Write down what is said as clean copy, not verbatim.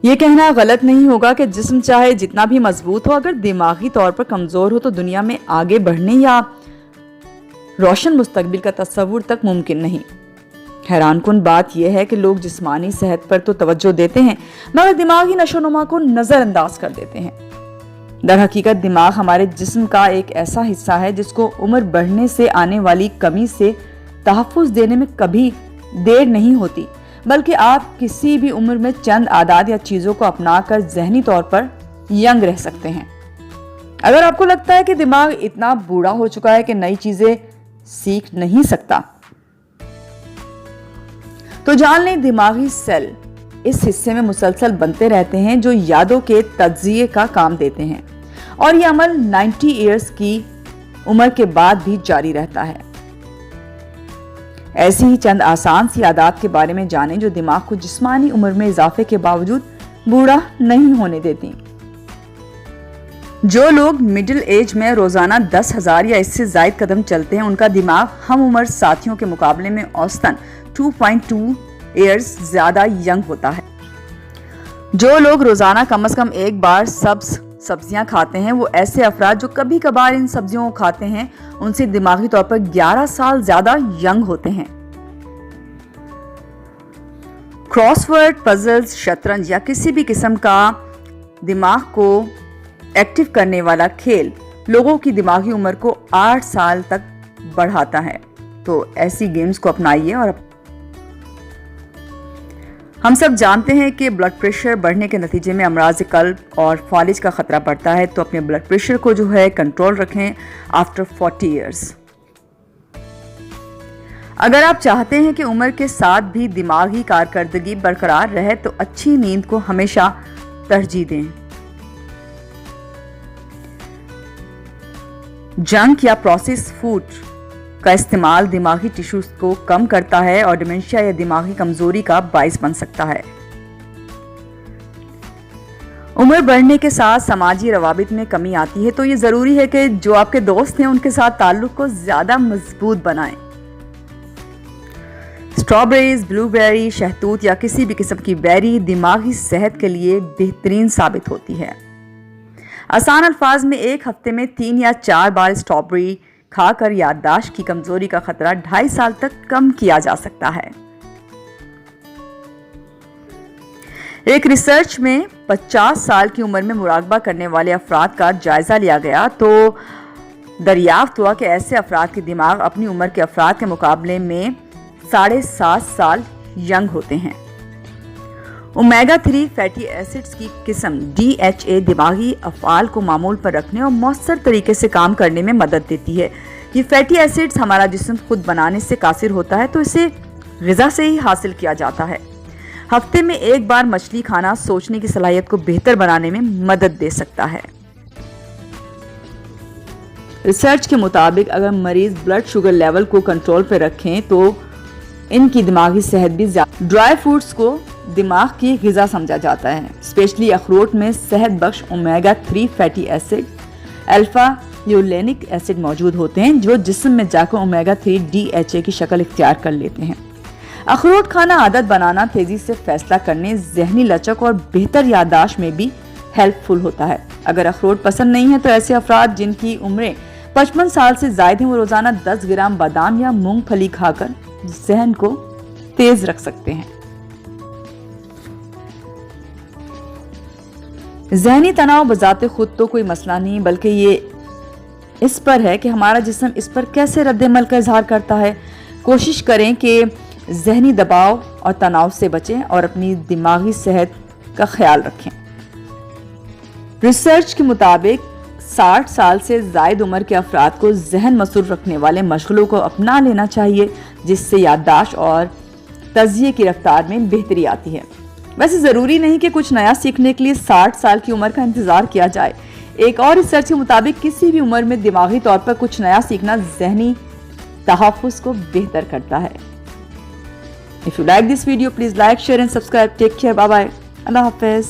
ये कहना गलत नहीं होगा कि जिस्म चाहे जितना भी मजबूत हो, अगर दिमागी तौर पर कमजोर हो तो दुनिया में आगे बढ़ने या रोशन मुस्तकबिल का तस्वुर तक मुमकिन नहीं। हैरानकुन बात यह है कि लोग जिस्मानी सेहत पर तो तवज्जो देते हैं मगर दिमागी नशोनुमा को नजरअंदाज कर देते हैं। दर हकीकत दिमाग हमारे जिस्म का एक ऐसा हिस्सा है जिसको उम्र बढ़ने से आने वाली कमी से तहफ़्फ़ुज़ देने में कभी देर नहीं होती, बल्कि आप किसी भी उम्र में चंद आदात या चीज़ों को अपनाकर ज़हनी तौर पर यंग रह सकते हैं। अगर आपको लगता है कि दिमाग इतना बूढ़ा हो चुका है कि नई चीज़ें सीख नहीं सकता, तो जान लें दिमागी सेल इस हिस्से में मुसलसल बनते रहते हैं जो यादों के तज्जिए का काम देते हैं, और यह अमल 90 ईयर्स की उम्र के बाद भी जारी रहता है। ऐसी ही चंद आसान सी आदत के बारे में जानें जो दिमाग को जिस्मानी उम्र में इजाफे के बावजूद बूढ़ा नहीं होने देती। जो लोग मिडिल एज में रोजाना 10,000 या इससे ज्यादा कदम चलते हैं, उनका दिमाग हम उम्र साथियों के मुकाबले में औसतन 2.2 ईयर्स ज्यादा यंग होता है। जो लोग रोजाना कम से कम एक बार सब्जियां खाते हैं, वो ऐसे अफराद जो कभी कभार इन सब्जियों को खाते हैं, उनसे दिमागी तौर पर 11 साल ज्यादा यंग होते हैं। क्रॉसवर्ड, पजल्स, शतरंज या किसी भी किस्म का दिमाग को एक्टिव करने वाला खेल लोगों की दिमागी उम्र को 8 साल तक बढ़ाता है। तो ऐसी गेम्स को अपनाइए। और हम सब जानते हैं कि ब्लड प्रेशर बढ़ने के नतीजे में अमराज कल्ब और फालिज का खतरा बढ़ता है, तो अपने ब्लड प्रेशर को जो है कंट्रोल रखें आफ्टर 40 ईयर्स। अगर आप चाहते हैं कि उम्र के साथ भी दिमागी कारकर्दगी बरकरार रहे तो अच्छी नींद को हमेशा तरजीह दें। जंक या प्रोसेस्ड फूड का इस्तेमाल दिमागी टिश्यूज को कम करता है और डिमेंशिया या दिमागी कमजोरी का बाइस बन सकता है। उम्र बढ़ने के साथ समाजी रवाबित में कमी आती है, तो ये जरूरी है कि जो आपके दोस्त हैं उनके साथ ताल्लुक को ज्यादा मजबूत बनाएं। स्ट्रॉबेरीज, ब्लूबेरी, शहतूत या किसी भी किस्म की बेरी दिमागी सेहत के लिए बेहतरीन साबित होती है। आसान अल्फाज में एक हफ्ते में 3 या 4 बार स्ट्रॉबेरी खाकर याददाश्त की कमजोरी का खतरा 2.5 साल तक कम किया जा सकता है। एक रिसर्च में 50 साल की उम्र में मुराकबा करने वाले अफराद का जायजा लिया गया, तो दरियाफ्त हुआ कि ऐसे अफराद के दिमाग अपनी उम्र के अफराद के मुकाबले में 7.5 साल यंग होते हैं। ओमेगा 3 फैटी एसिड्स की किस्म DHA दिमागी अफ़आल को मामूल पर रखने और मौसर तरीके से काम करने में मदद देती है। ये फैटी एसिड्स हमारा जिस्म खुद बनाने से कासिर होता है, तो इसे ग़िज़ा से ही हासिल किया जाता है। हफ्ते में एक बार मछली खाना सोचने की सलाहियत को बेहतर बनाने में मदद दे सकता है। रिसर्च के मुताबिक अगर मरीज ब्लड शुगर लेवल को कंट्रोल पर रखें तो इनकी दिमागी सेहत भी ज्यादा। ड्राई फ्रूट्स को दिमाग की ग़िज़ा समझा जाता है। स्पेशली अखरोट में सेहत बख्श omega 3 fatty acid, alpha linolenic acid मौजूद होते हैं जो जिस्म में जाकर ओमेगा 3 DHA की शक्ल इख्तियार कर लेते हैं। अखरोट खाना आदत बनाना, तेजी से फैसला करने, जहनी लचक और बेहतर याददाश्त में भी हेल्पफुल होता है। अगर अखरोट पसंद नहीं है तो ऐसे अफराद जिनकी उम्रें 55 साल से ज्यादा हैं वो रोजाना 10 ग्राम बादाम या मूंगफली खाकर जहन को तेज रख सकते हैं। जहनी तनाव बजाते खुद तो कोई मसला नहीं, बल्कि ये इस पर है कि हमारा जिस्म इस पर कैसे रद्द-ए-अमल का इजहार करता है। कोशिश करें कि जहनी दबाव और तनाव से बचें और अपनी दिमागी सेहत का ख्याल रखें। रिसर्च के मुताबिक 60 साल से ज़ायद उम्र के अफराद को जहन मसरूफ रखने वाले मशगलों को अपना लेना चाहिए, जिससे याददाश्त और तज़किये की रफ्तार में बेहतरी आती है। वैसे ज़रूरी नहीं कि कुछ नया सीखने के लिए 60 साल की उम्र का इंतज़ार किया जाए। एक और रिसर्च के मुताबिक किसी भी उम्र में दिमागी तौर पर कुछ नया सीखना जहनी तहफ़्फ़ुज़ को बेहतर करता है। If you like this video please like, share and subscribe. Take care, bye bye, अल्लाह हाफ़िज़।